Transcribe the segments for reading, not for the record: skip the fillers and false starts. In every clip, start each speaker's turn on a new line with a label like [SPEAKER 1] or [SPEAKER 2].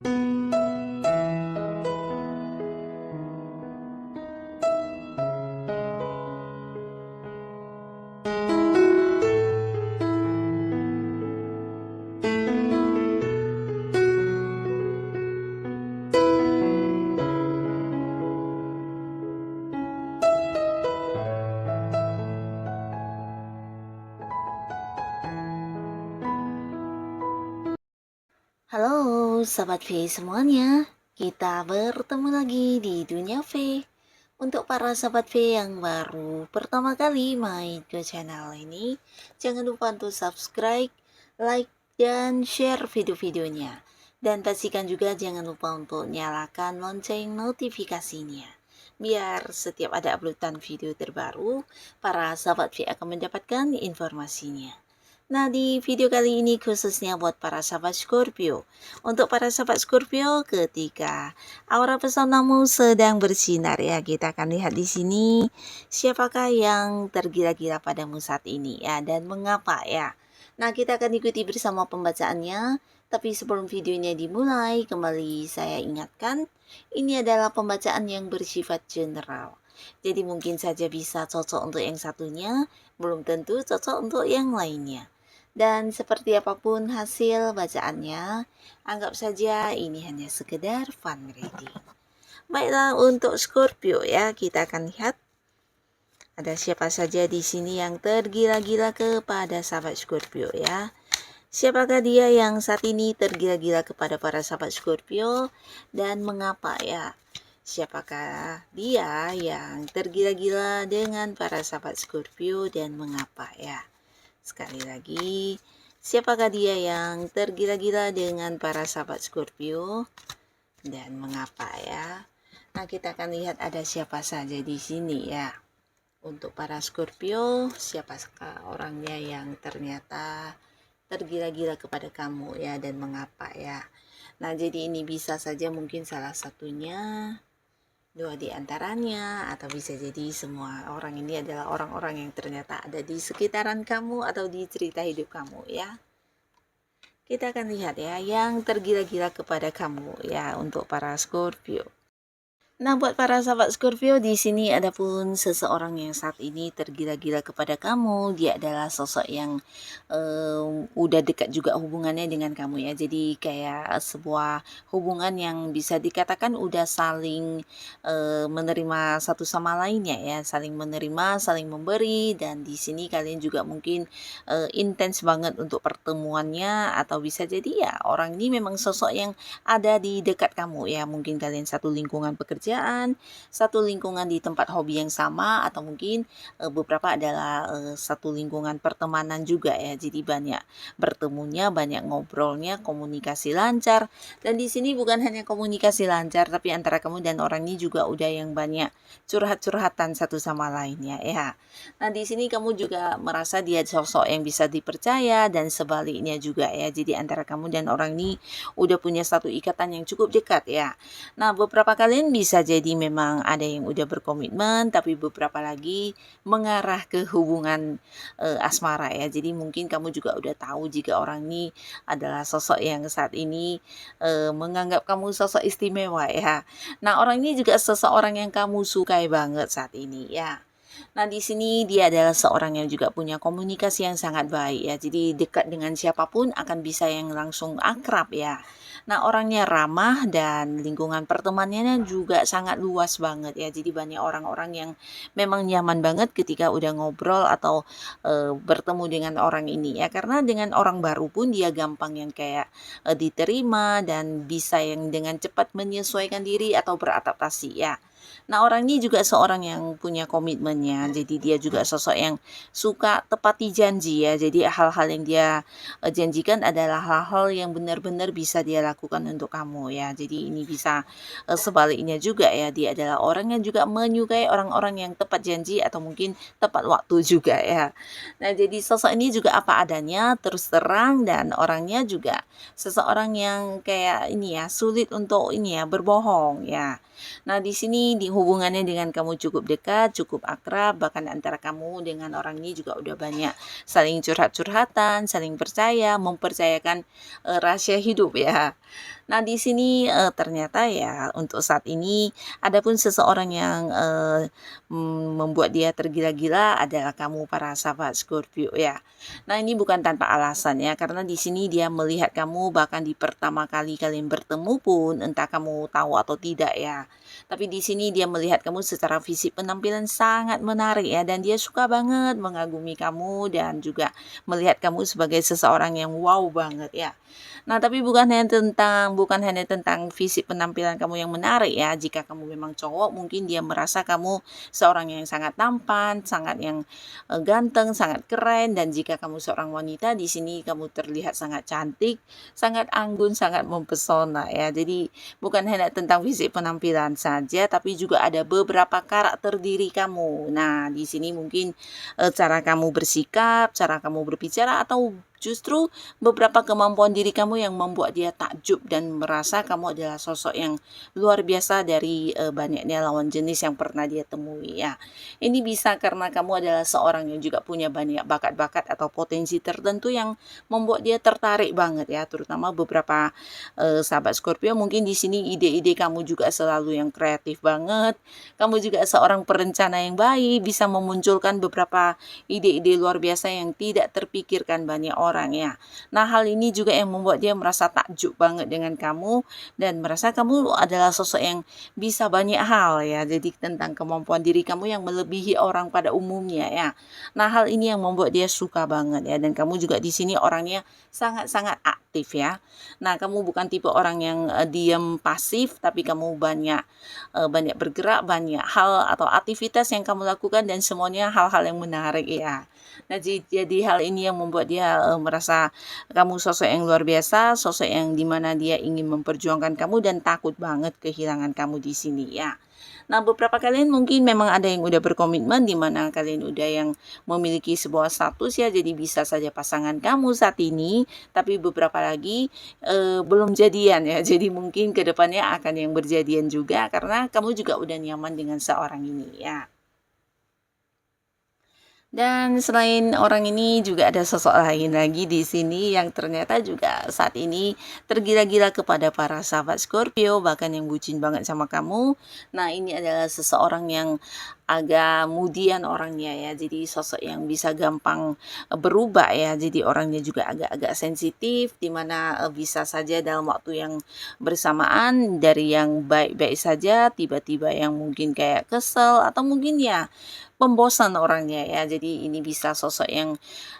[SPEAKER 1] Halo Sobat V semuanya, kita bertemu lagi di Dunia V. Untuk para Sobat V yang baru pertama kali main ke channel ini, jangan lupa untuk subscribe, like, dan share video-videonya. Dan pastikan juga jangan lupa untuk nyalakan lonceng notifikasinya. Biar setiap ada uploadan video terbaru, para Sobat V akan mendapatkan informasinya. Nah, di video kali ini khususnya buat para sahabat Scorpio. Untuk para sahabat Scorpio, ketika aura pesonamu sedang bersinar ya, kita akan lihat di sini siapakah yang tergila-gila padamu saat ini ya, dan mengapa ya. Nah, kita akan ikuti bersama pembacaannya. Tapi sebelum videonya dimulai, kembali saya ingatkan, ini adalah pembacaan yang bersifat general. Jadi mungkin saja bisa cocok untuk yang satunya, belum tentu cocok untuk yang lainnya. Dan seperti apapun hasil bacaannya, anggap saja ini hanya sekedar fun reading. Baiklah, untuk Scorpio ya, kita akan lihat ada siapa saja di sini yang tergila-gila kepada sahabat Scorpio ya. Siapakah dia yang saat ini tergila-gila kepada para sahabat Scorpio dan mengapa ya? Siapakah dia yang tergila-gila dengan para sahabat Scorpio dan mengapa ya? Sekali lagi, siapakah dia yang tergila-gila dengan para sahabat Scorpio dan mengapa ya? Nah, kita akan lihat ada siapa saja di sini ya. Untuk para Scorpio, siapakah orangnya yang ternyata tergila-gila kepada kamu ya dan mengapa ya? Nah, jadi ini bisa saja mungkin salah satunya, dua di antaranya, atau bisa jadi semua orang ini adalah orang-orang yang ternyata ada di sekitaran kamu atau di cerita hidup kamu ya. Kita akan lihat ya yang tergila-gila kepada kamu ya untuk para Scorpio. Nah, buat para sahabat Scorpio, di sini ada pun seseorang yang saat ini tergila-gila kepada kamu. Dia adalah sosok yang udah dekat juga hubungannya dengan kamu ya. Jadi kayak sebuah hubungan yang bisa dikatakan udah saling menerima satu sama lainnya ya, saling menerima, saling memberi. Dan di sini kalian juga mungkin intens banget untuk pertemuannya, atau bisa jadi ya orang ini memang sosok yang ada di dekat kamu ya. Mungkin kalian satu lingkungan pekerjaan, satu lingkungan di tempat hobi yang sama, atau mungkin beberapa adalah satu lingkungan pertemanan juga ya. Jadi banyak bertemunya, banyak ngobrolnya, komunikasi lancar. Dan di sini bukan hanya komunikasi lancar, tapi antara kamu dan orang ini juga udah yang banyak curhat-curhatan satu sama lainnya ya. Nah, di sini kamu juga merasa dia sosok yang bisa dipercaya dan sebaliknya juga ya. Jadi antara kamu dan orang ini udah punya satu ikatan yang cukup dekat ya. Nah, beberapa kalian bisa jadi memang ada yang udah berkomitmen, tapi beberapa lagi mengarah ke hubungan asmara ya. Jadi mungkin kamu juga udah tahu jika orang ini adalah sosok yang saat ini menganggap kamu sosok istimewa ya. Nah, orang ini juga seseorang yang kamu sukai banget saat ini ya. Nah, di sini dia adalah seorang yang juga punya komunikasi yang sangat baik ya. Jadi dekat dengan siapapun akan bisa yang langsung akrab ya. Nah, orangnya ramah dan lingkungan pertemanannya juga sangat luas banget ya. Jadi banyak orang-orang yang memang nyaman banget ketika udah ngobrol atau bertemu dengan orang ini ya. Karena dengan orang baru pun dia gampang yang kayak diterima dan bisa yang dengan cepat menyesuaikan diri atau beradaptasi ya. Nah, orang ini juga seorang yang punya komitmennya. Jadi dia juga sosok yang suka tepati janji ya. Jadi hal-hal yang dia janjikan adalah hal-hal yang benar-benar bisa dia lakukan untuk kamu ya. Jadi ini bisa sebaliknya juga ya. Dia adalah orang yang juga menyukai orang-orang yang tepat janji atau mungkin tepat waktu juga ya. Nah, jadi sosok ini juga apa adanya, terus terang, dan orangnya juga seseorang yang kayak ini ya, sulit untuk ini ya, berbohong ya. Nah, di sini di hubungannya dengan kamu cukup dekat, cukup akrab, bahkan antara kamu dengan orang ini juga udah banyak saling curhat-curhatan, saling percaya, mempercayakan rahasia hidup ya. Nah, di sini, ternyata ya untuk saat ini ada pun seseorang yang, membuat dia tergila-gila adalah kamu para sahabat Scorpio ya. Nah, ini bukan tanpa alasan ya, karena di sini dia melihat kamu bahkan di pertama kali kalian bertemu pun, entah kamu tahu atau tidak ya. Tapi di sini dia melihat kamu secara fisik penampilan sangat menarik ya, dan dia suka banget mengagumi kamu dan juga melihat kamu sebagai seseorang yang wow banget ya. Nah, tapi bukan hanya tentang fisik penampilan kamu yang menarik ya. Jika kamu memang cowok, mungkin dia merasa kamu seorang yang sangat tampan, sangat yang ganteng, sangat keren, dan jika kamu seorang wanita, di sini kamu terlihat sangat cantik, sangat anggun, sangat mempesona ya. Jadi bukan hanya tentang fisik penampilan saja, tapi juga ada beberapa karakter diri kamu. Nah, di sini mungkin cara kamu bersikap, cara kamu berbicara, atau justru beberapa kemampuan diri kamu yang membuat dia takjub dan merasa kamu adalah sosok yang luar biasa dari banyaknya lawan jenis yang pernah dia temui ya. Ini bisa karena kamu adalah seorang yang juga punya banyak bakat-bakat atau potensi tertentu yang membuat dia tertarik banget ya, terutama beberapa sahabat Scorpio mungkin di sini ide-ide kamu juga selalu yang kreatif banget. Kamu juga seorang perencana yang baik, bisa memunculkan beberapa ide-ide luar biasa yang tidak terpikirkan banyak orang ya. Nah, hal ini juga yang membuat dia merasa takjub banget dengan kamu dan merasa kamu adalah sosok yang bisa banyak hal ya. Jadi tentang kemampuan diri kamu yang melebihi orang pada umumnya ya. Nah, hal ini yang membuat dia suka banget ya, dan kamu juga di sini orangnya sangat-sangat aktif ya. Nah, kamu bukan tipe orang yang diam pasif, tapi kamu banyak bergerak, banyak hal atau aktivitas yang kamu lakukan dan semuanya hal-hal yang menarik ya. Nah, jadi hal ini yang membuat dia merasa kamu sosok yang luar biasa, sosok yang dimana dia ingin memperjuangkan kamu dan takut banget kehilangan kamu di sini ya. Nah, beberapa kalian mungkin memang ada yang udah berkomitmen di mana kalian udah yang memiliki sebuah status ya, jadi bisa saja pasangan kamu saat ini, tapi beberapa lagi belum jadian ya. Jadi mungkin kedepannya akan yang berjadian juga karena kamu juga udah nyaman dengan seorang ini ya. Dan selain orang ini juga ada sosok lain lagi di sini yang ternyata juga saat ini tergila-gila kepada para sahabat Scorpio, bahkan yang bucin banget sama kamu. Nah, ini adalah seseorang yang agak mudian orangnya ya. Jadi sosok yang bisa gampang berubah ya. Jadi orangnya juga agak-agak sensitif di mana bisa saja dalam waktu yang bersamaan dari yang baik-baik saja tiba-tiba yang mungkin kayak kesel atau mungkin ya pembosan orangnya ya. Jadi ini bisa sosok yang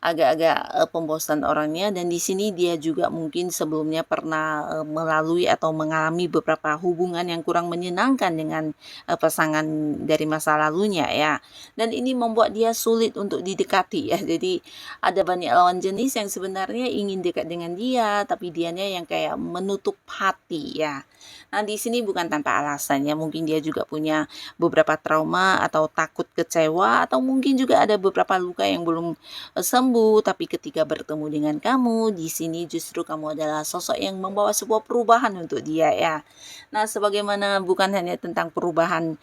[SPEAKER 1] agak-agak pembosan orangnya, dan di sini dia juga mungkin sebelumnya pernah melalui atau mengalami beberapa hubungan yang kurang menyenangkan dengan pasangan dari masa lalunya ya. Dan ini membuat dia sulit untuk didekati ya. Jadi ada banyak lawan jenis yang sebenarnya ingin dekat dengan dia, tapi dianya yang kayak menutup hati ya. Nah, di sini bukan tanpa alasan ya. Mungkin dia juga punya beberapa trauma atau takut kecewa, atau mungkin juga ada beberapa luka yang belum sembuh, tapi ketika bertemu dengan kamu di sini justru kamu adalah sosok yang membawa sebuah perubahan untuk dia ya. Nah, sebagaimana bukan hanya tentang perubahan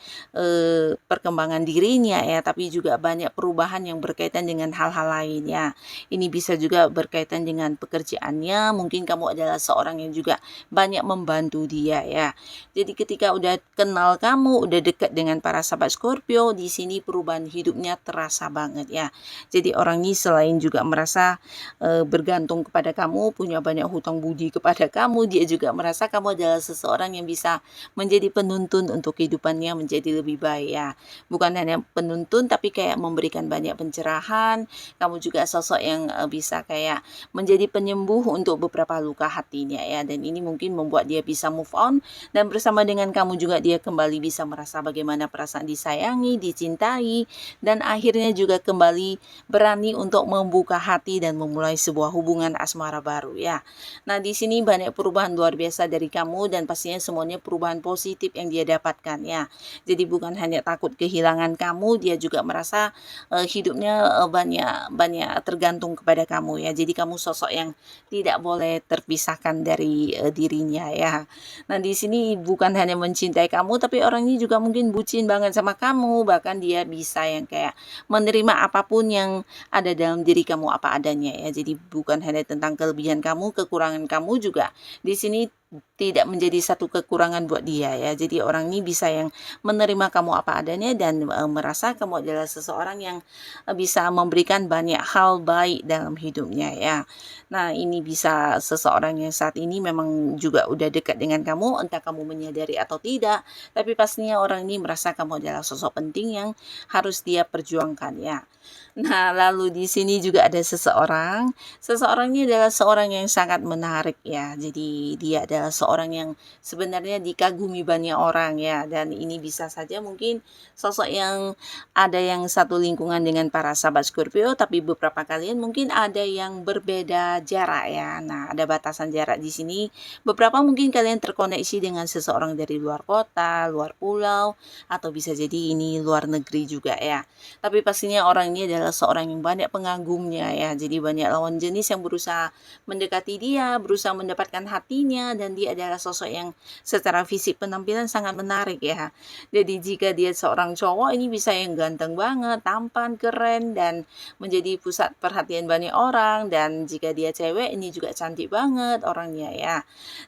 [SPEAKER 1] perkembangan dirinya ya, tapi juga banyak perubahan yang berkaitan dengan hal-hal lain ya. Ini bisa juga berkaitan dengan pekerjaannya, mungkin kamu adalah seorang yang juga banyak membantu dia ya. Jadi ketika udah kenal kamu, udah dekat dengan para sahabat Scorpio, di sini perubahan hidupnya terasa banget ya. Jadi orang ini selain juga merasa bergantung kepada kamu, punya banyak hutang budi kepada kamu, dia juga merasa kamu adalah seseorang yang bisa menjadi penuntun untuk kehidupannya menjadi lebih baik ya. Bukan hanya penuntun, tapi kayak memberikan banyak pencerahan. Kamu juga sosok yang bisa kayak menjadi penyembuh untuk beberapa luka hatinya ya. Dan ini mungkin membuat dia bisa move on, dan bersama dengan kamu juga dia kembali bisa merasa bagaimana perasaan disayangi, dicintai, dan akhirnya juga kembali berani untuk membuka hati dan memulai sebuah hubungan asmara baru ya. Nah, di sini banyak perubahan luar biasa dari kamu, dan pastinya semuanya perubahan positif yang dia dapatkan ya. Jadi bukan hanya takut kehilangan kamu, dia juga merasa hidupnya banyak banyak tergantung kepada kamu ya. Jadi kamu sosok yang tidak boleh terpisahkan dari dirinya ya. Nah, di sini bukan hanya mencintai kamu, tapi orang ini juga mungkin bucin banget sama kamu, bahkan dia bisa yang kayak menerima apapun yang ada dalam diri kamu apa adanya ya. Jadi bukan hanya tentang kelebihan kamu, kekurangan kamu juga di sini tidak menjadi satu kekurangan buat dia ya. Jadi orang ini bisa yang menerima kamu apa adanya dan merasa kamu adalah seseorang yang bisa memberikan banyak hal baik dalam hidupnya ya. Nah, ini bisa seseorang yang saat ini memang juga udah dekat dengan kamu, entah kamu menyadari atau tidak, tapi pastinya orang ini merasa kamu adalah sosok penting yang harus dia perjuangkan ya. Nah, lalu di sini juga ada seseorang. Seseorang ini adalah seorang yang sangat menarik ya. Jadi dia adalah seorang yang sebenarnya dikagumi banyak orang ya. Dan ini bisa saja mungkin sosok yang ada yang satu lingkungan dengan para sahabat Scorpio, tapi beberapa kalian mungkin ada yang berbeda jarak ya. Nah, ada batasan jarak di sini. Beberapa mungkin kalian terkoneksi dengan seseorang dari luar kota, luar pulau, atau bisa jadi ini luar negeri juga ya. Tapi pastinya orang ini adalah seorang yang banyak pengagumnya ya. Jadi banyak lawan jenis yang berusaha mendekati dia, berusaha mendapatkan hatinya, dan dia adalah sosok yang secara fisik penampilan sangat menarik ya. Jadi jika dia seorang cowok ini bisa yang ganteng banget, tampan, keren, dan menjadi pusat perhatian banyak orang. Dan jika dia cewek ini juga cantik banget orangnya ya.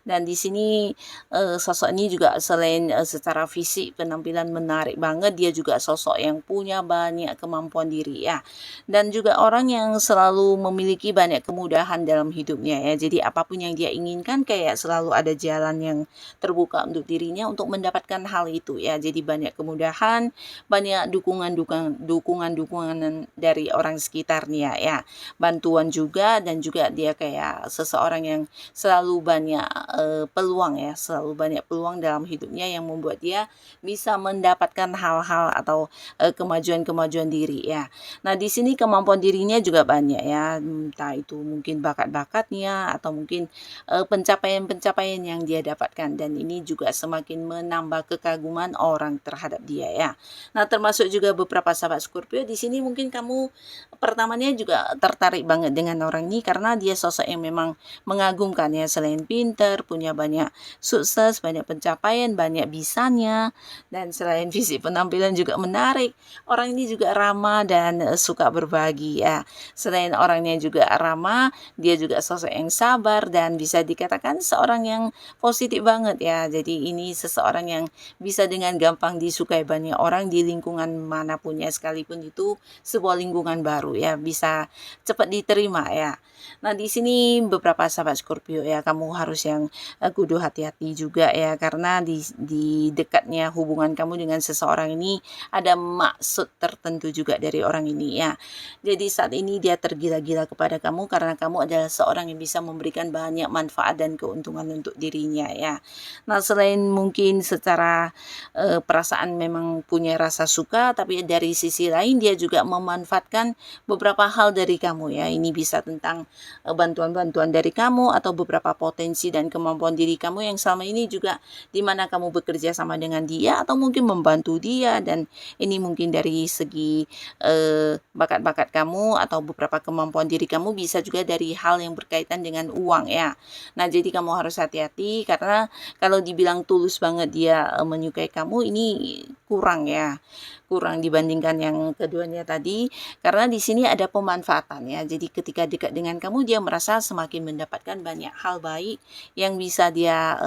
[SPEAKER 1] Dan di sini sosok ini juga selain secara fisik penampilan menarik banget, dia juga sosok yang punya banyak kemampuan diri ya. Dan juga orang yang selalu memiliki banyak kemudahan dalam hidupnya ya. Jadi apapun yang dia inginkan kayak selalu ada jalan yang terbuka untuk dirinya untuk mendapatkan hal itu ya. Jadi banyak kemudahan, banyak dukungan-dukungan dari orang sekitarnya ya. Bantuan juga, dan juga dia kayak seseorang yang selalu banyak peluang ya, selalu banyak peluang dalam hidupnya yang membuat dia bisa mendapatkan hal-hal atau kemajuan-kemajuan diri ya. Nah, di sini kemampuan dirinya juga banyak ya, entah itu mungkin bakat-bakatnya atau mungkin pencapaian-pencapaian yang dia dapatkan, dan ini juga semakin menambah kekaguman orang terhadap dia ya. Nah, termasuk juga beberapa sahabat Scorpio di sini mungkin kamu pertamanya juga tertarik banget dengan orang ini karena dia sosok yang memang mengagumkan ya, selain pinter, punya banyak sukses, banyak pencapaian, banyak bisanya, dan selain fisik penampilan juga menarik. Orang ini juga ramah dan suka berbagi ya. Selain orangnya juga ramah, dia juga sosok yang sabar dan bisa dikatakan seorang yang positif banget ya. Jadi ini seseorang yang bisa dengan gampang disukai banyak orang di lingkungan manapun ya, sekalipun itu sebuah lingkungan baru ya, bisa cepat diterima ya. Nah, di sini beberapa sahabat Scorpio ya, kamu harus yang kudu hati-hati juga ya, karena di dekatnya hubungan kamu dengan seseorang ini ada maksud tertentu juga dari orang ini ya. Jadi saat ini dia tergila-gila kepada kamu karena kamu adalah seorang yang bisa memberikan banyak manfaat dan keuntungan untuk dirinya ya. Nah, selain mungkin secara perasaan memang punya rasa suka, tapi dari sisi lain dia juga memanfaatkan beberapa hal dari kamu ya. Ini bisa tentang bantuan-bantuan dari kamu atau beberapa potensi dan kemampuan diri kamu yang selama ini juga dimana kamu bekerja sama dengan dia atau mungkin membantu dia, dan ini mungkin dari segi bakat-bakat kamu atau beberapa kemampuan diri kamu, bisa juga dari hal yang berkaitan dengan uang ya. Nah, jadi kamu harus hati-hati karena kalau dibilang tulus banget dia menyukai kamu, ini kurang ya, kurang dibandingkan yang keduanya tadi, karena di sini ada pemanfaatan ya. Jadi ketika dekat dengan kamu dia merasa semakin mendapatkan banyak hal baik yang bisa dia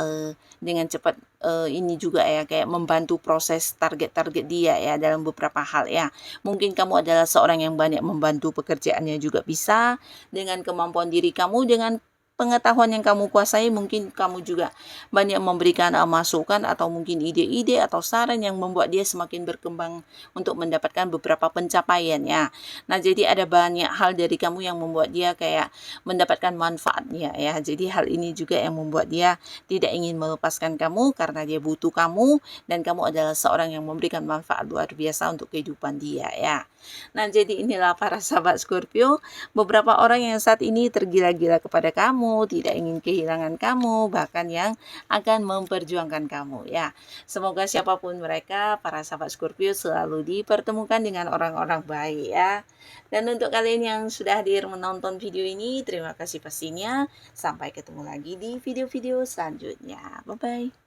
[SPEAKER 1] dengan cepat ini juga ya, kayak membantu proses target-target dia ya dalam beberapa hal ya. Mungkin kamu adalah seorang yang banyak membantu pekerjaannya juga bisa, dengan kemampuan diri kamu, dengan pengetahuan yang kamu kuasai, mungkin kamu juga banyak memberikan masukan atau mungkin ide-ide atau saran yang membuat dia semakin berkembang untuk mendapatkan beberapa pencapaian ya. Nah, jadi ada banyak hal dari kamu yang membuat dia kayak mendapatkan manfaatnya ya. Jadi hal ini juga yang membuat dia tidak ingin melepaskan kamu karena dia butuh kamu, dan kamu adalah seorang yang memberikan manfaat luar biasa untuk kehidupan dia ya. Nah, jadi inilah para sahabat Scorpio, beberapa orang yang saat ini tergila-gila kepada kamu, tidak ingin kehilangan kamu, bahkan yang akan memperjuangkan kamu ya. Semoga siapapun mereka, para sahabat Scorpio selalu dipertemukan dengan orang-orang baik ya. Dan untuk kalian yang sudah hadir menonton video ini, terima kasih pastinya. Sampai ketemu lagi di video-video selanjutnya. Bye-bye.